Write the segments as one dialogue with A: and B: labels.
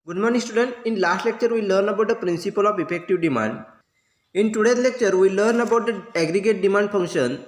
A: Good morning student. In last lecture we learned about the principle of effective demand. In today's lecture we learn about the aggregate demand function,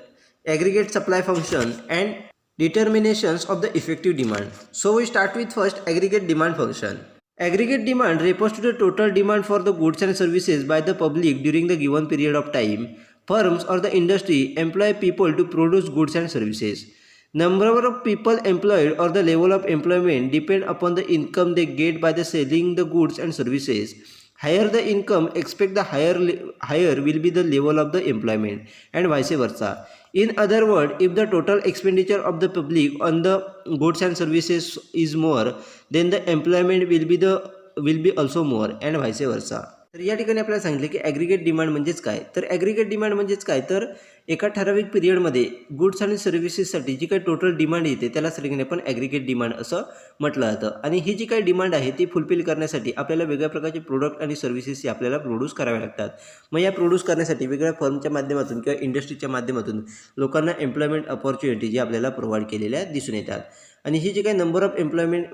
A: aggregate supply function and determinations of the effective demand. So we start with first aggregate demand function. Aggregate demand refers to the total demand for the goods and services by the public during the given period of time. Firms or the industry employ people to produce goods and services. Number of people employed or the level of employment depend upon the income they get by the selling the goods and services. Higher the income, expect the higher will be the level of the employment and vice versa. In other words, if the total expenditure of the public on the goods and services is more, then the employment will be also more and vice versa. तर या ठिकाणी आपल्याला सांगितले की aggregate demand म्हणजेच काय. तर aggregate demand म्हणजेच काय, तर एका ठराविक पिरियडमध्ये गुड्स आणि सर्व्हिसेससाठी जी काही टोटल डिमांड येते त्याला सगळ्यांनी आपण ॲग्रिगेट डिमांड असं म्हटलं जातं. आणि ही जी काही डिमांड आहे ती फुलफिल करण्यासाठी आपल्याला वेगळ्या प्रकारचे प्रोडक्ट आणि सर्व्हिसेस आपल्याला प्रोड्यूस करावे लागतात. मग या प्रोड्यूस करण्यासाठी वेगळ्या फर्मच्या माध्यमातून किंवा इंडस्ट्रीच्या माध्यमातून लोकांना एम्प्लॉयमेंट अपॉर्च्युनिटी जी आपल्याला प्रोव्हाइड केलेल्या दिसून येतात. आणि ही जी काही नंबर ऑफ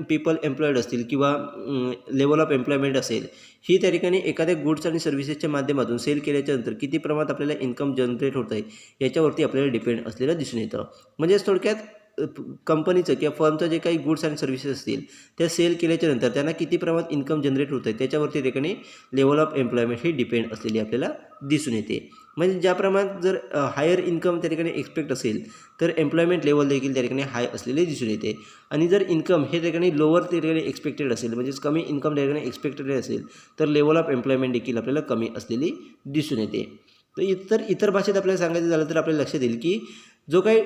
A: पीपल एम्प्लॉयड असतील किंवा लेवल ऑफ एम्प्लॉयमेंट असेल, ही त्या ठिकाणी एखाद्या गुड्स आणि सर्व्हिसेसच्या माध्यमातून सेल केल्याच्या नंतर किती प्रमाणात आपल्याला इन्कम जनरेट होतं आहे याच्यावरती आपल्याला डिपेंड असलेलं दिसून येतं. म्हणजेच थोडक्यात कंपनीचं किंवा फर्मचं जे काही गुड्स आणि सर्व्हिसेस असतील त्या सेल केल्याच्या नंतर त्यांना किती प्रमाणात इन्कम जनरेट होतं आहे त्याच्यावरती त्या ठिकाणी level of employment he depend असलेली आपल्याला दिसून येते. म्हणजे ज्या प्रमाणात जर हायर इन्कम त्या ठिकाणी एक्सपेक्ट असेल तर एम्प्लॉयमेंट लेवल देखील त्या ठिकाणी हाय असलेले दिसून येते. आणि जर इन्कम हे त्या ठिकाणी लोअर त्या ठिकाणी एक्सपेक्टेड असेल, म्हणजेच कमी इन्कम त्या ठिकाणी एक्सपेक्टेड असेल तर लेवल ऑफ एम्प्लॉयमेंट देखील आपल्याला कमी असलेली दिसून येते. तर इतर भाषेत आपल्याला सांगायचं झालं तर आपल्याला लक्षात येईल की जो काही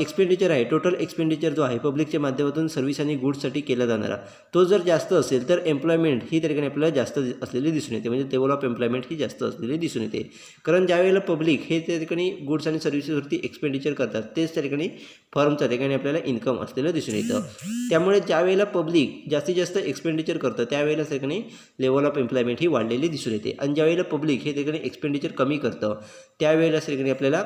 A: एक्सपेंडिचर आहे, टोटल एक्सपेंडिचर जो आहे पब्लिकच्या माध्यमातून सर्व्हिस आणि गुड्ससाठी केला जाणारा, तो जर जास्त असेल तर एम्प्लॉयमेंट ही त्या ठिकाणी आपल्याला जास्त असलेली दिसून येते. म्हणजे लेवल ऑफ एम्प्लॉयमेंट ही जास्त असलेली दिसून येते. कारण ज्यावेळेला पब्लिक हे त्या ठिकाणी गुड्स आणि सर्व्हिसेसवरती एक्सपेंडिचर करतात तेच त्या ठिकाणी फर्मच्या ठिकाणी आपल्याला इन्कम असलेलं दिसून येतं. त्यामुळे ज्यावेळेला पब्लिक जास्तीत जास्त एक्सपेंडिचर करतं त्यावेळेला त्या ठिकाणी लेवल ऑफ एम्प्लॉयमेंट ही वाढलेली दिसून येते. आणि ज्यावेळेला पब्लिक हे त्या ठिकाणी एक्सपेंडिचर कमी करतं त्यावेळेला त्या ठिकाणी आपल्याला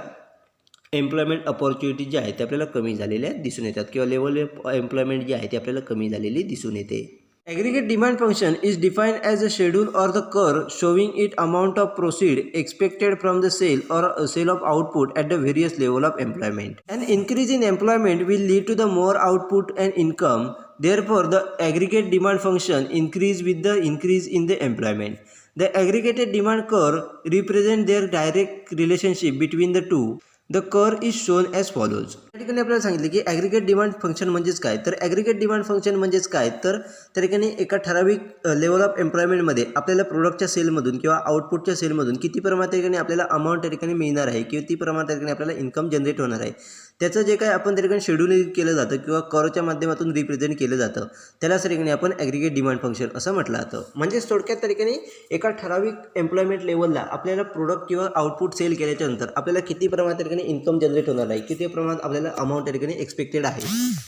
A: एम्प्लॉयमेंट अपॉर्च्युनिटी जी आहे ते आपल्याला कमी झालेल्या दिसून येतात किंवा लेवल ऑफ एम्प्लॉयमेंट जी आहे ती आपल्याला कमी झालेली दिसून येते. Aggregate demand function is defined as a schedule or the curve showing it amount of proceed expected from the sale or sale of output at the various level of employment. An increase in employment will lead to the more output and income. Therefore, the aggregate demand function increase with the increase in the employment. The aggregated demand curve represent their direct relationship between the two. The curve is shown as follows. या ठिकाणी आपल्याला सांगितले की aggregate demand function म्हणजेच काय. तर aggregate demand function म्हणजेच काय, तर त्या ठिकाणी एका ठराविक लेवल ऑफ एम्प्लॉयमेंटमध्ये आपल्याला प्रोडक्टच्या सेलमधून किंवा आउटपुटच्या सेलमधून किती प्रमाणात त्या ठिकाणी आपल्याला अमाऊंट त्या ठिकाणी मिळणार आहे किंवा ती प्रमाणात त्या ठिकाणी आपल्याला इन्कम जनरेट होणार आहे त्याचं जे काय आपण त्या ठिकाणी शेड्यूल केलं जातं किंवा कर्वच्या माध्यमातून रिप्रेझेंट केलं जातं त्यालाच त्या ठिकाणी आपण ॲग्रिगेट डिमांड फंक्शन असं म्हटलं जातं. म्हणजेच थोडक्यात त्या ठिकाणी एका ठराविक एम्प्लॉयमेंट लेवलला आपल्याला प्रोडक्ट किंवा आउटपुट सेल केल्याच्या नंतर आपल्याला किती प्रमाणात त्या ठिकाणी इन्कम जनरेट होणार आहे, किती प्रमाणात आपल्याला अमाऊंट त्या ठिकाणी एक्सपेक्टेड आहे,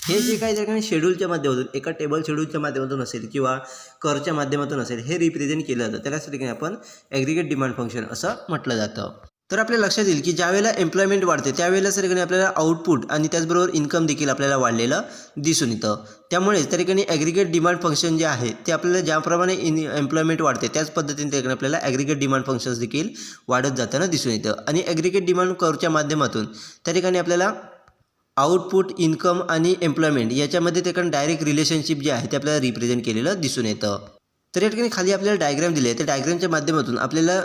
A: हे जे काही त्या ठिकाणी शेड्यूलच्या माध्यमातून एका टेबल शेड्यूलच्या माध्यमातून असेल किंवा कर्वच्या माध्यमातून असेल हे रिप्रेझेंट केलं जातं त्यालाच त्या ठिकाणी आपण ॲग्रिगेट डिमांड फंक्शन असं म्हटलं जातं. तर आपल्या लक्षात येईल की ज्यावेळेला एम्प्लॉयमेंट वाढते त्यावेळेला त्या ठिकाणी आपल्याला आउटपुट आणि त्याचबरोबर इन्कम देखील आपल्याला वाढलेलं दिसून येतं. त्यामुळे त्या ठिकाणी ॲग्रिगेट डिमांड फंक्शन जे आहे ते आपल्याला ज्याप्रमाणे एम्प्लॉयमेंट वाढते त्याच पद्धतीने त्या ठिकाणी आपल्याला ॲग्रिगेट डिमांड फंक्शन्स देखील वाढत जाताना दिसून येतं. आणि ॲग्रिगेट डिमांड कर्वच्या माध्यमातून त्या ठिकाणी आपल्याला आउटपुट, इन्कम आणि एम्प्लॉयमेंट याच्यामध्ये त्या ठिकाणी डायरेक्ट रिलेशनशिप जे आहे ते आपल्याला रिप्रेझेंट केलेलं दिसून येतं. तर या ठिकाणी खाली आपल्याला डायग्राम दिले आहे त्या डायग्रामच्या माध्यमातून आपल्याला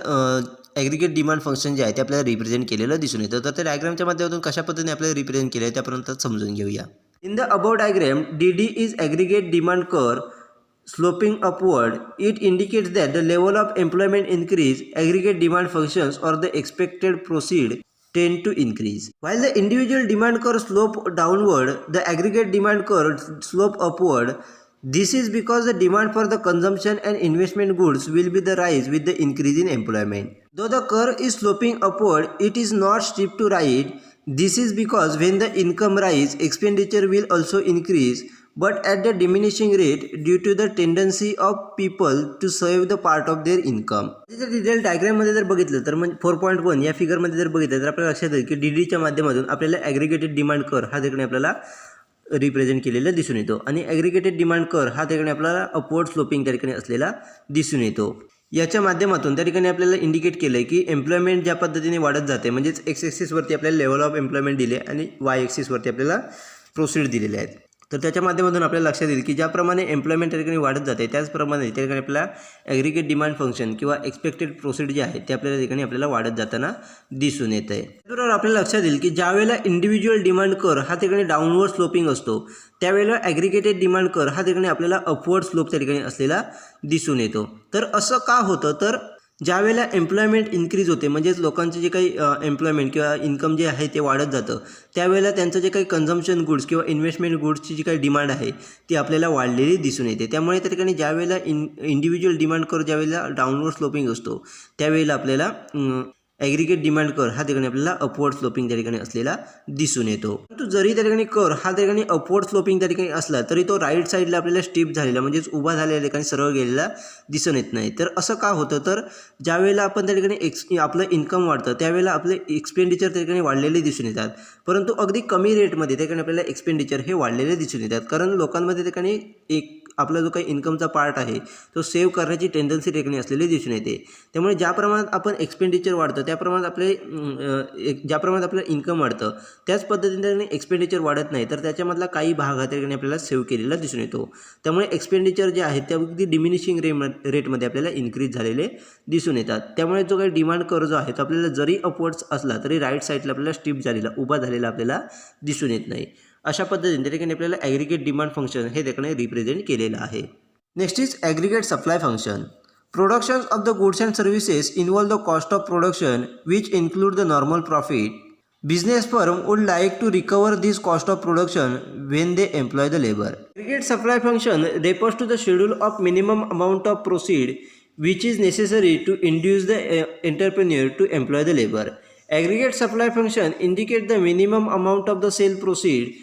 A: ॲग्रिगेट डिमांड फंक्शन जे आहे ते आपल्याला रिप्रेझेंट केलेलं दिसून येतं. तर त्या डायग्रामच्या माध्यमातून कशा पद्धतीने आपल्याला रिप्रेझेंट केलं आहे त्यापर्यंत समजून घेऊया. In the above diagram DD is aggregate demand curve sloping upward. It indicates that the level of employment increase, aggregate demand functions or the expected proceed tend to increase. While the individual demand curve slope downward, the aggregate demand curve slope upward. This is because the demand for the consumption and investment goods will be the rise with the increase in employment. Though the curve is sloping upward, it is not steep to right. This is because when the income rise, expenditure will also increase, but at the diminishing rate due to the tendency of people to save the part of their income. जर detail डायग्राममध्ये जर बघितलं तर म्हणजे 4.1 या फिगरमध्ये जर बघितलं तर आपल्याला लक्षात येईल की DDच्या माध्यमातून आपल्याला ॲग्रिगेटेड डिमांड कर्व हा देखील आपल्याला रिप्रेझेंट केलेला दिसून येतो. आणि ॲग्रिगेटेड डिमांड कर हा त्या ठिकाणी आपल्याला अपवर्ड स्लोपिंग त्या ठिकाणी असलेला दिसून येतो. याच्या माध्यमातून त्या ठिकाणी आपल्याला इंडिकेट केलं आहे की एम्प्लॉयमेंट ज्या पद्धतीने वाढत जाते, म्हणजेच एक्स ॲक्सिसवरती आपल्याला लेवल ऑफ एम्प्लॉयमेंट दिले आणि वाय ॲक्सिसवरती आपल्याला प्रोसीड दिलेले आहेत. तर त्याच्या माध्यमातून आपल्याला लक्षात येईल की ज्याप्रमाणे एम्प्लॉयमेंट त्या ठिकाणी वाढत जाते त्याचप्रमाणे त्या ठिकाणी आपल्याला ॲग्रिगेट डिमांड फंक्शन किंवा एक्सपेक्टेड प्रोसीड जे आहे ते आपल्याला ठिकाणी आपल्याला वाढत जाताना दिसून येत आहे. त्याचबरोबर आपल्याला लक्षात येईल की ज्यावेळेला इंडिव्हिज्युअल डिमांड कर हा ठिकाणी डाऊनवर्ड स्लोपिंग असतो त्यावेळेला ॲग्रिगेटेड डिमांड कर हा ठिकाणी आपल्याला अपवर्ड स्लोप त्या ठिकाणी असलेला दिसून येतो. तर असं का होतं, तर ज्यावेळेला एम्प्लॉयमेंट इन्क्रीज होते, म्हणजेच लोकांचे जे काही एम्प्लॉयमेंट किंवा इन्कम जे आहे ते वाढत जातं, त्यावेळेला त्यांचं जे काही कन्झम्पशन गुड्स किंवा इन्व्हेस्टमेंट गुड्सची जी काही डिमांड आहे ती आपल्याला वाढलेली दिसून येते. त्यामुळे त्या ठिकाणी ज्यावेळेला इंडिव्हिज्युअल डिमांड कर ज्यावेळेला डाऊनवर्ड स्लोपिंग असतो त्यावेळेला आपल्याला ॲग्रिगेट डिमांड कर हा ठिकाणी आपल्याला अपवर्ड स्लोपिंग त्या ठिकाणी असलेला दिसून येतो. परंतु जरी त्या ठिकाणी कर हा त्या ठिकाणी अपवर्ड स्लोपिंग त्या ठिकाणी असला तरी तो राईट साईडला आपल्याला स्टिप झालेला म्हणजेच उभा झालेल्या ठिकाणी सरळ गेलेला दिसून येत नाही. तर असं का होतं, तर ज्यावेळेला आपण त्या ठिकाणी आपलं इन्कम वाढतं त्यावेळेला आपले एक्सपेंडिचर त्या ठिकाणी वाढलेले दिसून येतात, परंतु अगदी कमी रेटमध्ये त्या ठिकाणी आपल्याला एक्सपेंडिचर हे वाढलेले दिसून येतात. कारण लोकांमध्ये त्या ठिकाणी आपला जो काही इन्कमचा पार्ट आहे तो सेव्ह करण्याची टेंडन्सी त्या ठिकाणी असलेली दिसून येते. त्यामुळे ज्या प्रमाणात आपण एक्सपेंडिचर वाढतं त्या प्रमाणात ज्या प्रमाणात आपलं इन्कम वाढतं त्याच पद्धतीने एक्सपेंडिचर वाढत नाही, तर त्याच्यामधला काही भाग हा त्या ठिकाणी आपल्याला सेव्ह केलेला दिसून येतो. त्यामुळे एक्सपेंडिचर जे आहे ते अगदी डिमिनिशिंग रेटमध्ये आपल्याला इन्क्रीज झालेले दिसून येतात. त्यामुळे जो काही डिमांड कर जो आहे तो आपल्याला जरी अपवर्ड्स असला तरी राईट साईडला आपल्याला स्टिप झालेला उभा झालेला आपल्याला दिसून येत नाही. अशा पद्धतीने त्या ठिकाणी आपल्याला ॲग्रिगेट डिमांड फंक्शन हे त्याकडे रिप्रेझेंट केलेलं आहे. Next is aggregate supply function. Productions of the goods and services involve the cost of production, which include the normal profit. Business firm would like to recover this cost of production when they employ the labor. Aggregate supply function refers to the schedule of minimum amount of proceed which is necessary to induce the entrepreneur to employ the labor. Aggregate supply function indicates the minimum amount of the sale proceed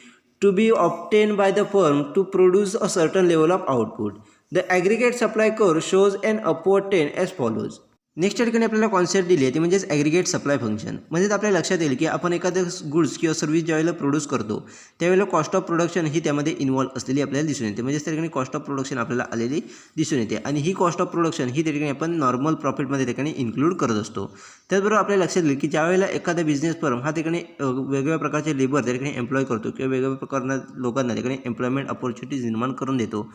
A: to be obtained by the firm to produce a certain level of output. The aggregate supply curve shows an upward trend as follows. Next या ठिकाणी आपल्याला concept दिली आहे ती म्हणजेच aggregate supply function. म्हणजेच आपल्याला लक्षात येईल की आपण एखादं गुड्स किंवा सर्व्हिस ज्यावेळेला प्रोड्यूस करतो त्यावेळेला कॉस्ट ऑफ प्रोडक्शन ही त्यामध्ये इन्व्हॉल्व असलेली आपल्याला दिसून येते. म्हणजेच त्या ठिकाणी कॉस्ट ऑफ प्रोडक्शन आपल्याला आलेली दिसून येते आणि ही कॉस्ट ऑफ प्रोडक्शन ही त्या ठिकाणी आपण नॉर्मल प्रॉफिटमध्ये ठिकाणी इन्क्लूड करत असतो. त्याचबरोबर आपल्याला लक्षात येईल की ज्यावेळेला एखादा बिझनेस फर्म हा ठिकाणी वेगवेगळ्या प्रकारचे लेबर त्या ठिकाणी एम्प्लॉय करतो किंवा वेगवेगळ्या प्रकारच्या लोकांना ठिकाणी एम्प्लॉयमेंट अपॉर्च्युनिटीज निर्माण करून देतो,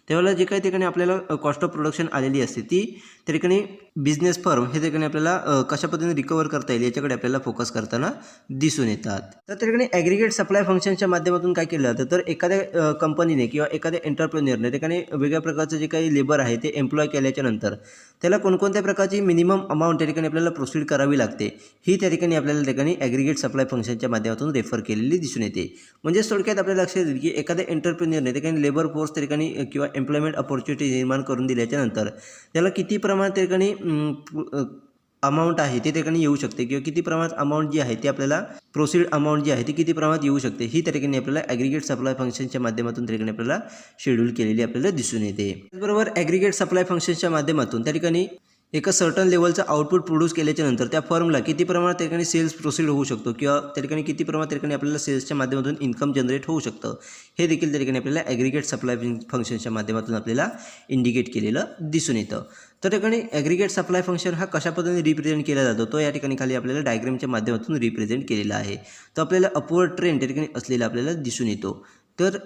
A: त्यावेळेला जे काही ठिकाणी आपल्याला कॉस्ट ऑफ प्रोडक्शन आलेली असते ती त्या ठिकाणी बिझनेस फर्म हे ठिकाणी आपल्याला कशा पद्धतीने रिकवर करता येईल याच्याकडे आपल्याला फोकस करताना दिसून येतात. तर त्या ठिकाणी ॲग्रिगेट सप्लाय फंक्शनच्या माध्यमातून काय केलं जातं, तर एखाद्या कंपनीने किंवा एखाद्या एंटरप्रेन्युअरने ठिकाणी वेगळ्या प्रकारचं जे काही लेबर आहे ते एम्प्लॉय केल्याच्या नंतर त्याला कोणकोणत्या प्रकारची मिनिमम अमाऊंट त्या ठिकाणी आपल्याला प्रोसीड करावी लागते ही त्या ठिकाणी आपल्याला ठिकाणी ॲग्रिगेट सप्लाय फंक्शनच्या माध्यमातून रेफर केलेली दिसून येते. म्हणजे थोडक्यात आपल्याला लक्षात येईल की एखाद्या एंटरप्रेन्युअरने ठिकाणी लेबर फोर्स त्या ठिकाणी किंवा एम्प्लॉयमेंट अपॉर्च्युनिटी निर्माण करून दिल्याच्या नंतर त्याला किती प्रमाणात त्या ठिकाणी अमाऊंट आहे ते ठिकाणी येऊ शकते किंवा किती प्रमाणात अमाऊंट जी आहे ती आपल्याला प्रोसीड अमाऊंट जी आहे ती किती प्रमाणात येऊ शकते ही त्या ठिकाणी आपल्याला ॲग्रिगेट सप्लाय फंक्शनच्या माध्यमातून त्या ठिकाणी आपल्याला शेड्यूल केलेली आपल्याला दिसून येते. त्याचबरोबर ॲग्रिगेट सप्लाय फंक्शनच्या माध्यमातून त्या ठिकाणी एका सर्टन लेवलचा आउटपुट प्रोड्यूस केल्याच्या नंतर त्या फर्मला किती प्रमाणात त्या ठिकाणी सेल्स प्रोसीड होऊ शकतो किंवा त्या ठिकाणी किती प्रमाणात त्या ठिकाणी आपल्याला सेल्सच्या माध्यमातून इन्कम जनरेट होऊ शकतं हे देखील त्या ठिकाणी आपल्याला ॲग्रिगेट सप्लाय फंक्शनच्या माध्यमातून आपल्याला इंडिकेट केलेलं दिसून येतं. तर ठिकाणी ॲग्रिगेट सप्लाय फंक्शन हा कशा पद्धतीने रिप्रेझेंट केला जातो तो या ठिकाणी खाली आपल्याला डायग्रामच्या माध्यमातून रिप्रेझेंट केलेला आहे. तर आपल्याला अपवर्ड ट्रेंड त्या ठिकाणी असलेला आपल्याला दिसून येतो. तर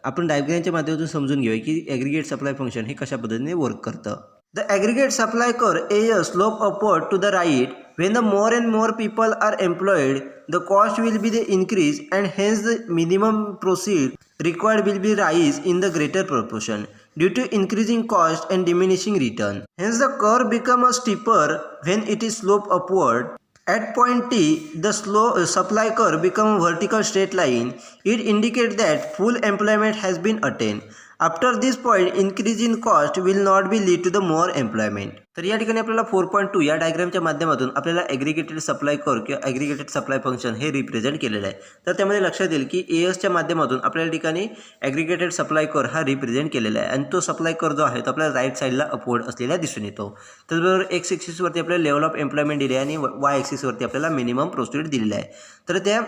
A: आपण डायग्रामच्या माध्यमातून समजून घेऊया की ॲग्रिगेट सप्लाय फंक्शन हे कशा पद्धतीने वर्क करतं. The aggregate supply curve is a slope upward to the right. When the more and more people are employed, the cost will be the increase and hence the minimum proceed required will be rise in the greater proportion due to increasing cost and diminishing return. Hence the curve becomes steeper when it is slope upward. At point T, the supply curve becomes vertical straight line. It indicates that full employment has been attained. After this point increase in cost will not be lead to the more employment. तर या ठिकाणी आपल्याला 4.2 या डायग्रामच्या माध्यमातून आपल्याला ॲग्रिगेटेड supply कर किंवा ॲग्रिगेटेड सप्लाय फंक्शन हे रिप्रेझेंट केलेलं आहे. तर त्यामध्ये लक्षात येईल की एएसच्या माध्यमातून आपल्या ठिकाणी ॲग्रिगेटेड सप्लाय कर हा रिप्रेझेंट केलेला आहे आणि तो सप्लाय कर जो आहे तो आपल्याला राईट साईडला अपवर्ड असलेला दिसून येतो. त्याचबरोबर एक्स ॲक्सिसवरती आपल्याला लेवल ऑफ एम्प्लॉयमेंट दिले आणि वाय ॲक्सिसवरती आपल्याला मिनिमम प्रोसिड दिलेला आहे. तर त्या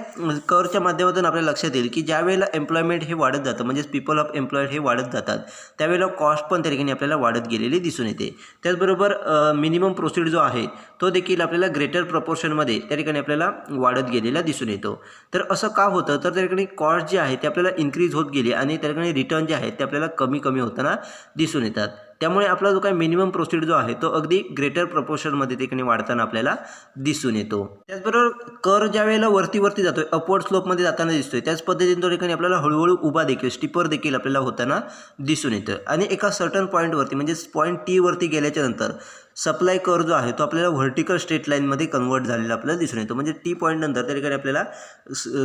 A: करच्या माध्यमातून आपल्याला लक्षात येईल की ज्या वेळेला एम्प्लॉयमेंट हे वाढत जातं म्हणजेच पीपल ऑफ एम्प्लॉयड हे वाढत जातात त्यावेळेला कॉस्ट पण त्या ठिकाणी आपल्याला वाढत गेलेली दिसून येते. त्याचबरोबर मिनिमम प्रोसिड जो आहे तो देखील आपल्याला ग्रेटर प्रपोर्शनमध्ये त्या ठिकाणी आपल्याला वाढत गेलेला दिसून येतो. तर असं का होतं तर त्या ठिकाणी कॉस्ट जी आहे ते आपल्याला इन्क्रीज होत गेली आणि त्या ठिकाणी रिटर्न जे आहेत ते आपल्याला कमी कमी होताना दिसून येतात. त्यामुळे आपला जो काही मिनिमम प्रोसिड जो आहे तो अगदी ग्रेटर प्रपोर्शनमध्ये ठिकाणी वाढताना आपल्याला दिसून येतो. त्याचबरोबर कर ज्या वेळेला वरती जातोय अपवर्ड स्लोपमध्ये जाताना दिसतोय त्याच पद्धतीने तो ठिकाणी आपल्याला हळूहळू उभा देखील स्टिपर देखील आपल्याला होताना दिसून येतं आणि एका सर्टन पॉईंटवरती म्हणजे पॉईंट टी वरती गेल्याच्या नंतर सप्लाय कर जो आहे तो आपल्याला व्हर्टिकल स्ट्रेट लाईनमध्ये कन्वर्ट झालेला आपल्याला दिसून येतो. म्हणजे टी पॉईंट नंतर त्या ठिकाणी आपल्याला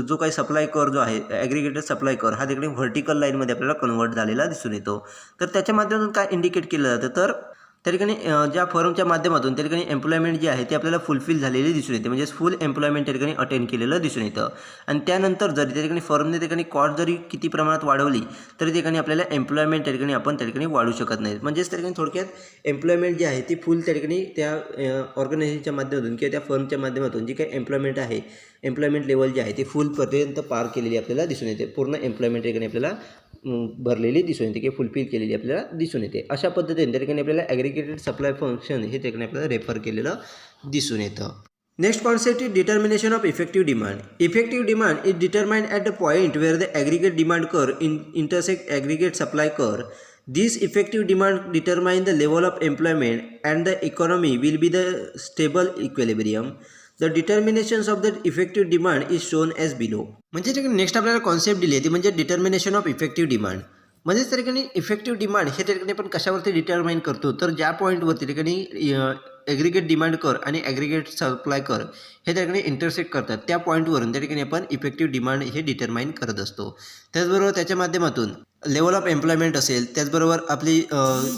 A: जो काही सप्लाय कर जो आहे ॲग्रिगेटेड सप्लाय कर हा ठिकाणी व्हर्टिकल लाईनमध्ये आपल्याला कन्वर्ट झालेला दिसून येतो. तर त्याच्या माध्यमातून काय इंडिकेट केलं जातं तर त्या ठिकाणी ज्या फर्मच्या माध्यमातून त्या ठिकाणी एम्प्लॉयमेंट जी आहे ती आपल्याला फुलफिल झालेली दिसून येते म्हणजे फुल एम्प्लॉयमेंट त्या ठिकाणी अटेंड केलेलं दिसून येतं. आणि त्यानंतर जरी त्या ठिकाणी फर्मने त्या ठिकाणी कॉस्ट जरी किती प्रमाणात वाढवली तरी त्या ठिकाणी आपल्याला एम्प्लॉयमेंट त्या ठिकाणी आपण त्या ठिकाणी वाढू शकत नाही. म्हणजेच त्या ठिकाणी थोडक्यात एम्प्लॉयमेंट जी आहे ती फुल त्या ठिकाणी त्या ऑर्गनायझेशनच्या माध्यमातून किंवा त्या फर्मच्या माध्यमातून जी काही एम्प्लॉयमेंट आहे एम्प्लॉयमेंट लेवल जी आहे ती फुलपर्यंत पार केलेली आपल्याला दिसून येते. पूर्ण एम्प्लॉयमेंट त्या ठिकाणी आपल्याला भरलेली दिसून येते किंवा फुलफिल केलेली आपल्याला दिसून येते. अशा पद्धतीने त्या ठिकाणी आपल्याला ॲग्रिगेटेड सप्लाय फंक्शन हे त्या ठिकाणी आपल्याला रेफर केलेलं दिसून येतं. Next concept is determination of effective demand. Effective demand is determined at the point where the aggregate demand curve intersect aggregate supply curve. This effective demand determine the level of employment and the economy will be the stable equilibrium. The determinations of the effective demand is shown as below. म्हणजे next आपल्याला concept दिली आहे ती म्हणजे determination of effective demand. म्हणजे त्या ठिकाणी effective demand हे त्या ठिकाणी आपण कशावरती डिटरमाइन करतो तर ज्या पॉईंटवरती त्या ठिकाणी ॲग्रिगेट डिमांड कर आणि ॲग्रिगेट सप्लाय कर हे त्या ठिकाणी इंटरसेक्ट करतात त्या पॉईंटवरून त्या ठिकाणी आपण इफेक्टिव्ह डिमांड हे डिटरमाइन करत असतो. त्याचबरोबर त्याच्या माध्यमातून लेवल ऑफ एम्प्लॉयमेंट असेल त्याचबरोबर आपली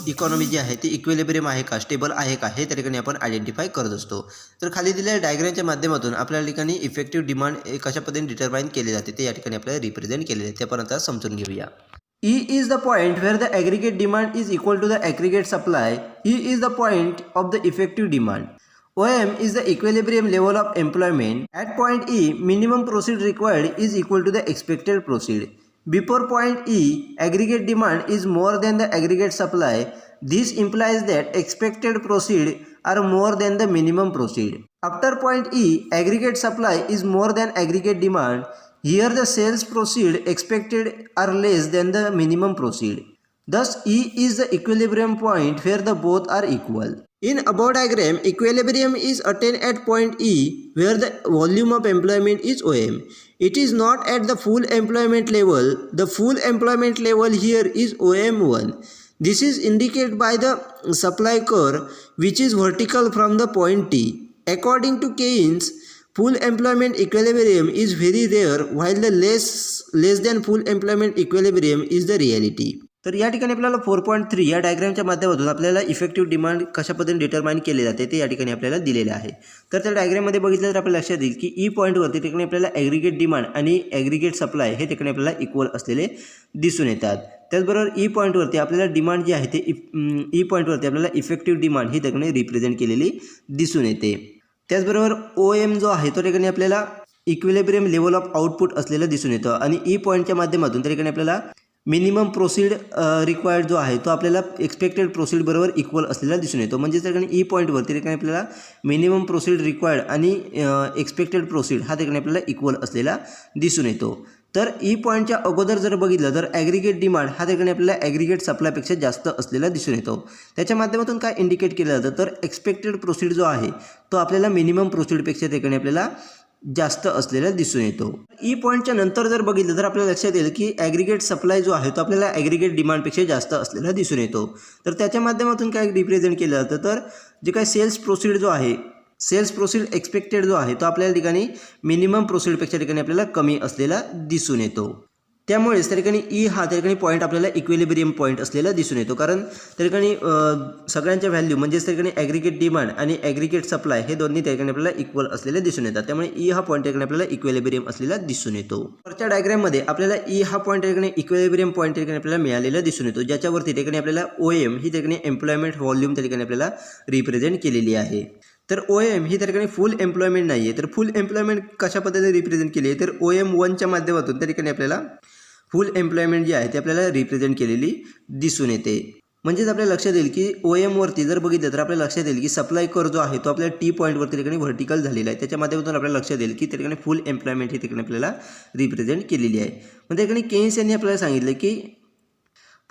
A: इकॉनॉमी जी आहे ती इक्विलिब्रियम आहे का स्टेबल आहे का हे त्या ठिकाणी आपण आयडेंटिफाय करत असतो. तर खाली दिलेल्या डायग्रामच्या माध्यमातून आपल्या ठिकाणी इफेक्टिव्ह डिमांड कशा पद्धतीने डिटरमाइन केले जाते ते या ठिकाणी आपल्याला रिप्रेझेंट केलेले आहे ते आपण आता समजून घेऊया. E is the point where the aggregate demand is equal to the aggregate supply. E is the point of the effective demand. OM is the equilibrium level of employment. At point E, minimum proceed required is equal to the expected proceed. Before point E, aggregate demand is more than the aggregate supply. This implies that expected proceed are more than the minimum proceed. After point E, aggregate supply is more than aggregate demand. Here the sales proceed expected are less than the minimum proceed. Thus E is the equilibrium point where the both are equal. In above diagram, equilibrium is attained at point E where the volume of employment is OM. It is not at the full employment level. The full employment level here is OM1. This is indicated by the supply curve which is vertical from the point T. According to Keynes, full employment equilibrium is very rare while the less than full employment equilibrium is the reality. तर या ठिकाणी आपल्याला 4.3 या डायग्रामच्या माध्यमातून आपल्याला effective demand कशा पद्धतीने डिटरमाइन केले जाते ते या ठिकाणी आपल्याला दिलेले आहे. तर त्या डायग्राममध्ये बघितलं तर आपल्याला लक्षात येईल की ई पॉईंटवरती ठिकाणी आपल्याला ॲग्रिगेट डिमांड आणि ॲग्रिगेट सप्लाय हे ठिकाणी आपल्याला इक्वल असलेले दिसून येतात. त्याचबरोबर ई पॉईंटवरती आपल्याला डिमांड जी आहे ते ई पॉईंटवरती आपल्याला इफेक्टिव्ह डिमांड ही ठिकाणी रिप्रेझेंट केलेली दिसून येते. त्याचबरोबर OM जो आहे तो ठिकाणी आपल्याला इक्विलिब्रियम लेवल ऑफ आउटपुट असलेलं दिसून येतं आणि ई पॉईंटच्या माध्यमातून त्या ठिकाणी आपल्याला मिनिमम प्रोसीड रिक्वायर्ड जो आहे तो आपल्याला एक्सपेक्टेड प्रोसीड बरोबर इक्वल असलेला दिसून येतो. म्हणजे त्या ठिकाणी ई पॉईंटवरती ठिकाणी आपल्याला मिनिमम प्रोसीड रिक्वायर्ड आणि एक्सपेक्टेड प्रोसीड हा ठिकाणी आपल्याला इक्वल असलेला दिसून येतो. तर ई पॉईंटच्या अगोदर जर बघितलं तर ॲग्रिगेट डिमांड हा ठिकाणी आपल्याला ॲग्रिगेट सप्लायपेक्षा जास्त असलेला दिसून येतो. त्याच्या माध्यमातून काय इंडिकेट केलं जातं तर एक्सपेक्टेड प्रोसीड जो आहे तो आपल्याला मिनिमम प्रोसीडपेक्षा ठिकाणी आपल्याला जास्त असलेला दिसून येतो. ई पॉईंटच्या नंतर जर बघितलं तर आपल्याला लक्षात येईल की ॲग्रिगेट सप्लाय जो आहे तो आपल्याला ॲग्रिगेट डिमांडपेक्षा जास्त असलेला दिसून येतो. तर त्याच्या माध्यमातून काय रिप्रेझेंट केलं जातं तर जे काय सेल्स प्रोसीड जो आहे सेल्स प्रोसीड एक्सपेक्टेड जो आहे तो आपल्या ठिकाणी मिनिमम प्रोसीडपेक्षा ठिकाणी आपल्याला कमी असलेला दिसून येतो. त्यामुळेच त्या ठिकाणी ई हा त्या ठिकाणी पॉईंट आपल्याला इक्विलिब्रियम पॉईंट असलेला दिसून येतो, कारण त्या ठिकाणी सगळ्यांच्या व्हॅल्यू म्हणजेच त्या ठिकाणी ॲग्रिगेट डिमांड आणि ॲग्रिगेट सप्लाय हे दोन्ही त्या ठिकाणी आपल्याला इक्वल असलेले दिसून येतात. त्यामुळे ई हा पॉईंट त्या ठिकाणी आपल्याला इक्विलिब्रियम असलेला दिसून येतो. वरच्या डायग्राममध्ये आपल्याला ई हा पॉईंट त्या ठिकाणी इक्विलिब्रियम पॉईंट त्या ठिकाणी आपल्याला मिळालेला दिसून येतो, ज्याच्यावरती त्या ठिकाणी आपल्याला OM ही त्या ठिकाणी एम्प्लॉयमेंट व्हॉल्यूम त्या ठिकाणी आपल्याला रिप्रेझेंट केलेली आहे. तर OM ही त्या ठिकाणी फुल एम्प्लॉयमेंट नाही आहे. तर फुल एम्प्लॉयमेंट कशा पद्धतीने रिप्रेझेंट केली आहे, तर OM1च्या माध्यमातून त्या ठिकाणी आपल्याला फुल एम्प्लॉयमेंट जी आहे ती आपल्याला रिप्रेझेंट केलेली दिसून येते. म्हणजेच आपल्याला लक्षात येईल की OM वरती जर बघितलं तर आपल्याला लक्षात येईल की सप्लाय कर जो आहे तो आपल्याला T पॉईंटवरती ठिकाणी व्हर्टिकल झालेला आहे. त्याच्या माध्यमातून आपल्याला लक्षात येईल की त्या ठिकाणी फुल एम्प्लॉयमेंट ही ठिकाणी आपल्याला रिप्रेझेंट केलेली आहे. मग त्या ठिकाणी केन्स यांनी आपल्याला सांगितलं की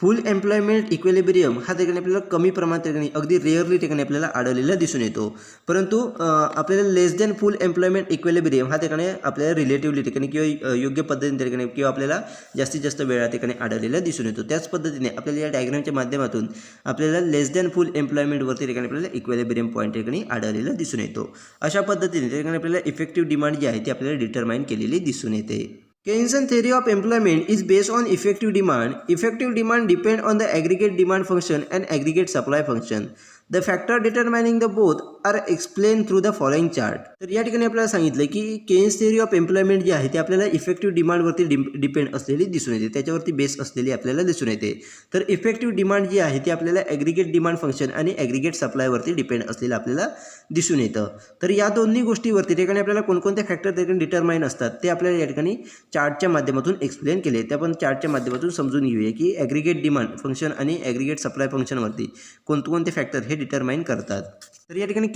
A: फुल एम्प्लॉयमेंट इक्विलिब्रियम हा ठिकाणी आपल्याला कमी प्रमाणात ठिकाणी अगदी रेअरली ठिकाणी आपल्याला आढळलेला दिसून येतो, परंतु आपल्याला लेस दॅन फुल एम्प्लॉयमेंट इक्विलिब्रियम हा ठिकाणी आपल्याला रिलेटिव्हली ठिकाणी किंवा योग्य पद्धतीने ठिकाणी किंवा आपल्याला जास्तीत जास्त वेळा ठिकाणी आढळलेला दिसून येतो. त्याच पद्धतीने आपल्याला या डायग्रामच्या माध्यमातून आपल्याला लेस दॅन फुल एम्प्लॉयमेंटवरती ठिकाणी आपल्याला इक्विलिब्रियम पॉईंट ठिकाणी आढळलेला दिसून येतो. अशा पद्धतीने ठिकाणी आपल्याला इफेक्टिव्ह डिमांड जी आहे ती आपल्याला डिटरमाइन केलेली दिसून येते. Keynesian theory of employment is based on effective demand. Effective demand depend on the aggregate demand function and aggregate supply function. The factor determining the both are explained through the following chart. तर या ठिकाणी आपल्याला सांगितलं की Keynes theory of employment जी आहे ती आपल्याला effective डिमांडवरती depend असलेली दिसून येते, त्याच्यावरती बेस असलेली आपल्याला दिसून येते. तर इफेक्टिव्ह डिमांड जी आहे ती आपल्याला ॲग्रिगेट डिमांड फंक्शन आणि ॲग्रिगेट सप्लायवरती डिपेंड असलेलं आपल्याला दिसून येतं. तर या दोन्ही गोष्टीवरती ठिकाणी आपल्याला कोणकोणते फॅक्टर ठिकाणी डिटरमाइन असतात ते आपल्याला या ठिकाणी चार्टच्या माध्यमातून एक्सप्लेन केले. ते आपण चार्टच्या माध्यमातून समजून घेऊया की ॲग्रिगेट डिमांड फंक्शन आणि ॲग्रिगेट सप्लाय फंक्शनवरती कोणते फॅक्टर हे डिटरमाइन करतात. तर या ठिकाणी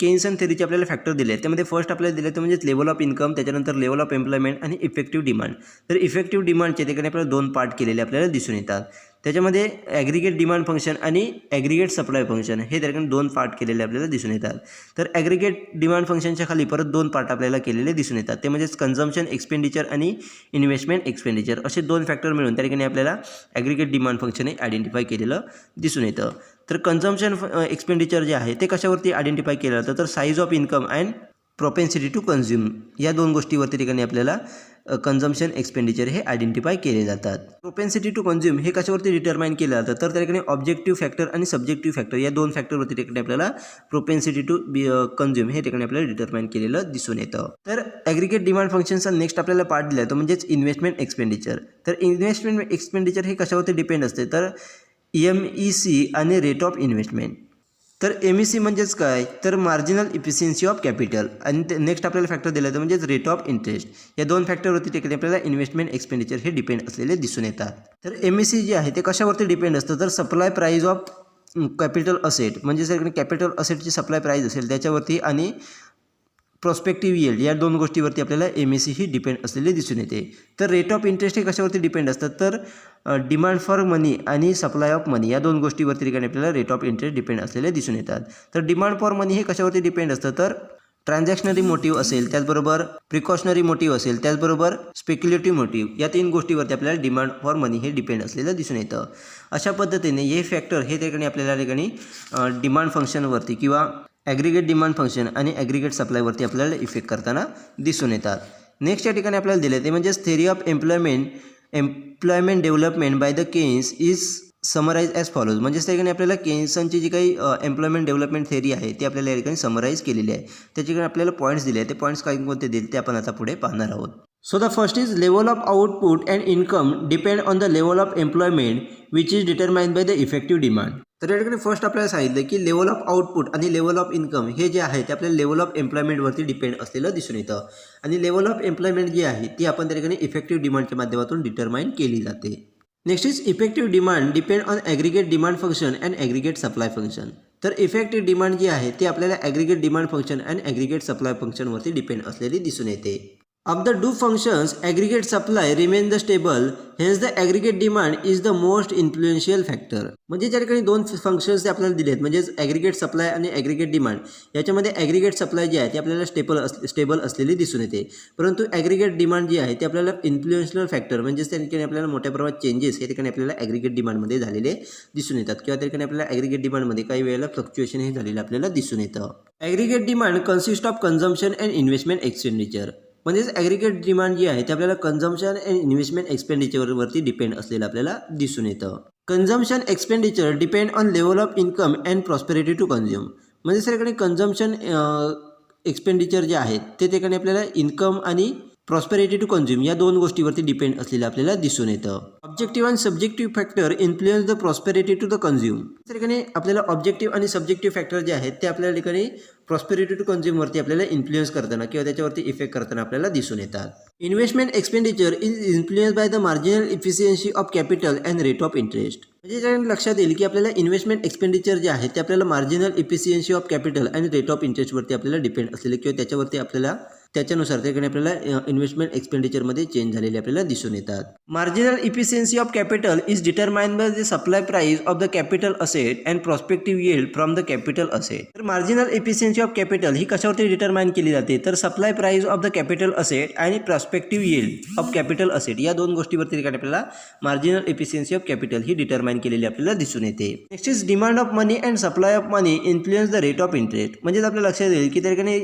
A: केन्सन थेरीचे आपल्याला फॅक्टर दिले आहेत. त्यामध्ये फर्स्ट आपल्याला दिले ते म्हणजे लेवल ऑफ इन्कम, त्याच्यानंतर लेवल ऑफ एम्प्लॉयमेंट आणि इफेक्टिव्ह डिमांड. तर इफेक्टिव्ह डिमांडचे ठिकाणी आपल्याला 2 पार्ट केलेले आपल्याला दिसून येतात. त्याच्यामध्ये ॲग्रिगेट डिमांड फंक्शन आणि ॲग्रिगेट सप्लाय फंक्शन हे त्या ठिकाणी 2 पार्ट केलेले आपल्याला दिसून येतात. तर ॲग्रिगेट डिमांड फंक्शनच्या खाली परत 2 पार्ट आपल्याला केलेले दिसून येतात. ते म्हणजे कन्झम्पशन एक्सपेंडिचर आणि इन्व्हेस्टमेंट एक्सपेंडिचर असे 2 फॅक्टर मिळून त्या ठिकाणी आपल्याला ॲग्रिगेट डिमांड फंक्शन हे आयडेंटिफाय केलेलं दिसून येतं. तर कन्झम्पशन एक्सपेंडिचर जे आहे ते कशावरती आयडेंटिफाय केलं जातं, तर size of income and propensity to consume या 2 गोष्टीवरती ठिकाणी आपल्याला कन्झम्पशन एक्सपेंडिचर हे आयडेंटिफाय केले जातात. प्रोपेन्सिटी टू कन्झ्युम हे कशावरती डिटरमाइन केलं जातं, तर त्या ठिकाणी ऑब्जेक्टिव्ह फॅक्टर आणि सब्जेक्टिव्ह फॅक्टर या 2 फॅक्टरवरती ठिकाणी आपल्याला प्रोपेन्सिटी टू कन्झ्युम हे ठिकाणी आपल्याला डिटरमाइन केलेलं दिसून येतं. तर ॲग्रिगेट डिमांड फंक्शनचा नेक्स्ट आपल्याला पार्ट दिला तो म्हणजेच इन्व्हेस्टमेंट एक्सपेंडिचर. तर इन्व्हेस्टमेंट एक्सपेंडिचर हे कशावरती डिपेंड असते, तर MEC आणि रेट ऑफ इन्व्हेस्टमेंट. तर MEC म्हणजेच काय, तर मार्जिनल इफिशियन्सी ऑफ कॅपिटल. आणि नेक्स्ट आपल्याला फॅक्टर दिला तर म्हणजेच रेट ऑफ इंटरेस्ट. या 2 फॅक्टरवरती ठिकाणी आपल्याला इन्व्हेस्टमेंट एक्सपेंडिचर हे डिपेंड असलेले दिसून येतात. तर MEC जे आहे ते कशावरती डिपेंड असतं, तर supply price of capital asset, म्हणजे जर कॅपिटल असेटची सप्लाय प्राईज असेल त्याच्यावरती, आणि प्रॉस्पेक्टिव्ह यील्ड या 2 गोष्टीवरती आपल्याला MEC ही डिपेंड असलेले दिसून येते. तर रेट ऑफ इंटरेस्ट हे कशावरती डिपेंड असतात, तर डिमांड फॉर मनी आणि सप्लाय ऑफ मनी या 2 गोष्टीवरती ठिकाणी आपल्याला रेट ऑफ इंटरेस्ट डिपेंड असलेले दिसून येतात. तर डिमांड फॉर मनी हे कशावरती डिपेंड असतं, तर ट्रान्झॅक्शनरी मोटिव्ह असेल, त्याचबरोबर प्रिकॉशनरी मोटिव्ह असेल, त्याचबरोबर स्पेक्युलेटिव्ह मोटिव्ह या 3 गोष्टीवरती आपल्याला डिमांड फॉर मनी हे डिपेंड असलेलं दिसून येतं. अशा पद्धतीने हे फॅक्टर हे ठिकाणी आपल्याला ठिकाणी डिमांड फंक्शनवरती किंवा ॲग्रिगेट डिमांड फंक्शन आणि ॲग्रिगेट सप्लायवरती आपल्याला इफेक्ट करताना दिसून येतात. नेक्स्ट या ठिकाणी आपल्याला दिले ते म्हणजेच theory of employment development by the Keynes is summarise as follows. म्हणजेच त्या ठिकाणी आपल्याला केन्सनची जी काही एम्प्लॉयमेंट डेव्हलपमेंट थेरी आहे ती आपल्याला या ठिकाणी समराईज केलेली आहे. त्याच्याकडे आपल्याला पॉईंट्स दिले आहे. ते पॉईंट्स काही कोणते दिले ते आपण आता पुढे पाहणार आहोत. So the first is level of output and income depend on the level of employment which is determined by the effective demand. तर या ठिकाणी फर्स्ट आपल्याला सांगितलं की लेवल ऑफ आउटपुट आणि लेवल ऑफ इन्कम हे जे आहे ते आपल्याला लेवल ऑफ एम्प्लॉयमेंटवरती डिपेंड असलेलं दिसून येतं. आणि लेवल ऑफ एम्प्लॉयमेंट जी आहे ती आपण त्या ठिकाणी इफेक्टिव्ह डिमांडच्या माध्यमातून डिटरमाइन केली जाते. Next is effective demand depend on aggregate demand function and aggregate supply function. तर इफेक्टिव्ह डिमांड जी आहे ती आपल्याला aggregate demand function and aggregate supply फंक्शनवरती डिपेंड असलेली दिसून येते. Of the two functions, aggregate supply remain the stable, hence the aggregate demand is the most influential factor. म्हणजे ज्या ठिकाणी 2 फंक्शन्स आपल्याला दिलेत म्हणजेच ॲग्रिगेट सप्लाय आणि ॲग्रिगेट डिमांड, याच्यामध्ये ॲग्रिगेट सप्लाय जी आहे ती आपल्याला स्टेबल असलेली दिसून येते, परंतु ॲग्रिगेट डिमांड जी आहे ती आपल्याला इन्फ्लुएन्शियल फॅक्टर म्हणजेच त्या ठिकाणी आपल्याला मोठ्या प्रमाणात चेंजेस या ठिकाणी आपल्याला ॲग्रिगेट डिमांडमध्ये झालेले दिसून येतात, किंवा त्या ठिकाणी आपल्याला ॲग्रिगेट डिमांडमध्ये काही वेळेला फ्लक्च्युएशन हे झालेलं आपल्याला दिसून येतं. Aggregate demand consist of consumption and investment expenditure. म्हणजेच ॲग्रिगेट डिमांड जी आहे ते आपल्याला कन्झम्पशन अँड इन्व्हेस्टमेंट एक्सपेंडिचरवरती डिपेंड असलेलं आपल्याला दिसून येतं. Consumption expenditure depend on level of income and prosperity to consume. म्हणजे सर इकडे कन्झम्पशन एक्सपेंडिचर जे आहेत ते ठिकाणी आपल्याला इन्कम आणि प्रॉस्पेरिटी टू कन्झ्युम या दोन गोष्टीवरती डिपेंड असलेलं आपल्याला दिसून येतं. ऑब्जेक्टिव्ह आणि subjective factor influence the prosperity to the consume. त्या ठिकाणी आपल्याला ऑब्जेक्टिव्ह आणि सब्जेक्टिव्ह फॅक्टर जे आहेत ते आपल्या ठिकाणी प्रॉस्पेरिटी टू कन्झ्युमवरती आपल्याला इन्फ्लुएन्स करताना किंवा त्याच्यावरती इफेक्ट करताना आपल्याला दिसून येतात. Investment expenditure is influence by the marginal efficiency of capital and rate of interest. म्हणजे लक्षात येईल की आपल्याला इन्व्हेस्टमेंट एक्सपेंडिचर जे आहे ते आपल्याला मार्जिनल इफिशियन्सी ऑफ कॅपिटल आणि रेट ऑफ इंटरेस्टवरती आपल्याला डिपेंड असलेले किंवा त्याच्यावरती आपल्याला त्याच्यानुसार त्याकडे आपल्याला इन्व्हेस्टमेंट एक्सपेंडिचरमध्ये चेंज झालेले आपल्याला दिसून येतात. Marginal efficiency of capital is determined by the supply price of the capital asset and prospective yield from the capital asset. तर मार्जिनल इफिशियन्सी ऑफ कॅपिटल ही कशावरती डिटरमाइन केली जाते तर supply price of the capital asset आणि prospective yield of capital asset या दोन गोष्टीवरती ठिकाणी आपल्याला मार्जिनल इफिशियन्सी ऑफ कॅपिटल ही डिटरमाइन केलेली आपल्याला दिसून येते. Next is demand of money and supply of money influence the rate of interest. म्हणजे आपल्या लक्षात येईल की त्या ठिकाणी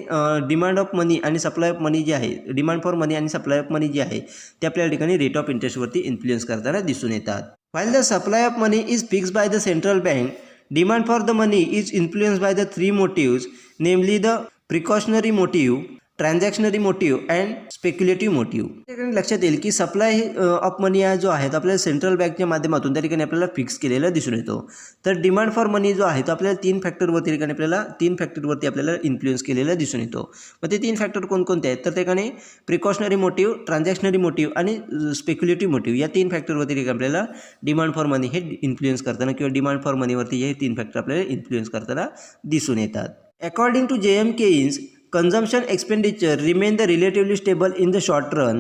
A: डिमांड ऑफ मनी आणि सप्लाय ऑफ मनी जे आहे डिमांड फॉर मनी आणि सप्लाय ऑफ मनी जे आहे ते आपल्या ठिकाणी रेट ऑफ इंटरेस्टवरती इन्फ्लुएन्स करताना दिसून येतात. While the supply of money is fixed by the central bank, demand for the money is influenced by the three motives namely the precautionary motive, transactionary motive and speculative motive. ठिकाणी लक्षात येईल की supply of मनी जो आहे तो आपल्याला central बँकच्या माध्यमातून त्या ठिकाणी आपल्याला फिक्स केलेला दिसून येतो. तर डिमांड फॉर मनी जो आहे तो आपल्याला तीन फॅक्टरवरती आपल्याला इन्फ्लुएन्स केलेला दिसून येतो. मग ते तीन फॅक्टर कोणकोणते आहेत तर त्या ठिकाणी प्रिकॉशनरी मोटिव्ह, ट्रान्झॅक्शनरी मोटिव्ह आणि स्पेक्युलेटिव्ह मोटिव्ह या तीन फॅक्टरवरती आपल्याला डिमांड फॉर मनी हे इन्फ्लुएन्स करताना किंवा डिमांड फॉर मनीवरती हे तीन फॅक्टर आपल्याला इन्फ्लुएन्स करताना दिसून येतात. According to J.M. Keynes, consumption expenditure remain the relatively stable in the short run.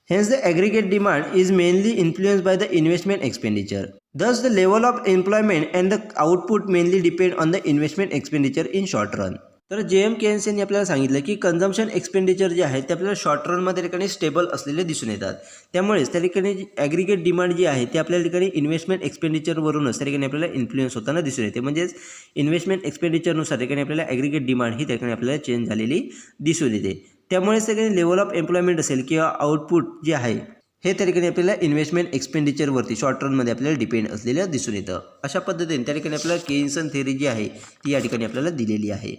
A: Hence, the aggregate demand is mainly influenced by the investment expenditure. Thus, the level of employment and the output mainly depend on the investment expenditure in short run. तर J.M. Keynes यांनी आपल्याला सांगितलं की consumption expenditure जे आहे ते आपल्याला short रनमध्ये ठिकाणी स्टेबल असलेले दिसून येतात. त्यामुळेच त्या ठिकाणी ॲग्रिगेट डिमांड जी आहे ते आपल्या ठिकाणी इन्व्हेस्टमेंट एक्सपेंडिचरवरूनच त्या ठिकाणी आपल्याला इन्फ्लुएन्स होताना दिसून येते. म्हणजेच इन्व्हेस्टमेंट एक्सपेंडिचरनुसार ठिकाणी आपल्याला ॲग्रिगेट डिमांड ही त्या ठिकाणी आपल्याला चेंज झालेली दिसून येते. त्यामुळेच त्या ठिकाणी लेवल ऑफ एम्प्लॉयमेंट असेल किंवा आउटपुट जे आहे हे त्या ठिकाणी आपल्याला इन्व्हेस्टमेंट एक्सपेंडिचरवरती शॉर्ट रनमध्ये आपल्याला डिपेंड असलेलं दिसून येतं. अशा पद्धतीने त्या ठिकाणी आपल्याला केन्सन थेअरी जी आहे ती या ठिकाणी आपल्याला दिलेली आहे.